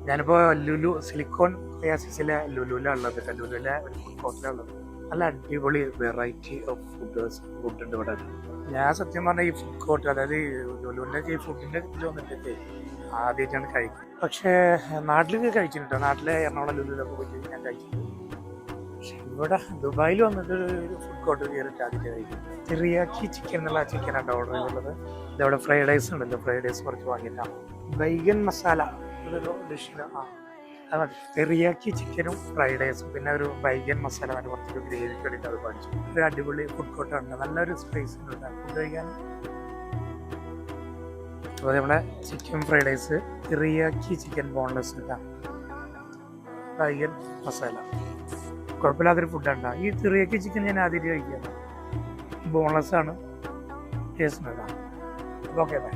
ഞാനിപ്പോൾ ലുലു സിലിക്കോൺ ഒയാസിസിലെ ലുലുവിലാണ് ഉള്ളത്. ലുലുവിലെ ഒരു ഫുഡ് കോർട്ടിലാണ് ഉള്ളത്. നല്ല അടിപൊളി വെറൈറ്റി ഓഫ് ഫുഡ് ഉണ്ട് ഇവിടെ. ഞാൻ സത്യം പറഞ്ഞാൽ ഈ ഫുഡ് കോർട്ട്, അതായത് ഈ ലുലുവിൻ്റെ ഈ ഫുഡിൻ്റെ ഇതിൽ വന്നിട്ടൊക്കെ ആദ്യമായിട്ടാണ് കഴിക്കുന്നത്. പക്ഷേ നാട്ടിലൊക്കെ കഴിച്ചിട്ടുണ്ട്, നാട്ടിലെ എറണാകുളം ലുലുവിലൊക്കെ പോയിട്ട് ഞാൻ കഴിച്ചിട്ടുണ്ട്. പക്ഷെ ഇവിടെ ദുബായിൽ വന്നിട്ട് ഫുഡ് കോർട്ട് കയറിയിട്ട് ആദ്യമായിട്ട് കഴിക്കുന്നത്. തെറിയാക്കി ചിക്കൻ എന്നുള്ള ചിക്കനാണ് ഓർഡർ ചെയ്തിട്ടുള്ളത്. ഇതവിടെ ഫ്രൈഡ് റൈസ് ഉണ്ടല്ലോ, ഫ്രൈഡ് റൈസ് കുറച്ച് വാങ്ങിയിട്ടാണ്. ബൈഗൻ മസാല ഒരു ഡിഷിന് അത് മതി. തെറിയാക്കി ചിക്കനും ഫ്രൈഡ് റൈസും പിന്നെ ഒരു ബൈഗൻ മസാല എന്ന് കുറച്ചൊരു ഗ്രേവിക്ക് വേണ്ടിയിട്ട് അത് പഠിച്ചു. ഒരു അടിപൊളി ഫുഡ് കോർട്ടുണ്ട്, നല്ലൊരു സ്പേസ് ഉണ്ട് ഫുഡ് കഴിക്കാൻ. അപ്പോൾ നമ്മുടെ chicken fried rice, teriyaki chicken boneless ഇട്ടാ, ബൈഗൻ മസാല, കുഴപ്പമില്ലാത്തൊരു ഫുഡാണ്. ഈ തെറിയാക്കി ചിക്കൻ ഞാൻ ആദ്യമായിട്ട് കഴിക്കുകയാണ്. ബോൺലെസ് ആണ്, ടേസ്റ്റ് ഉണ്ടാകാം. Okay bye.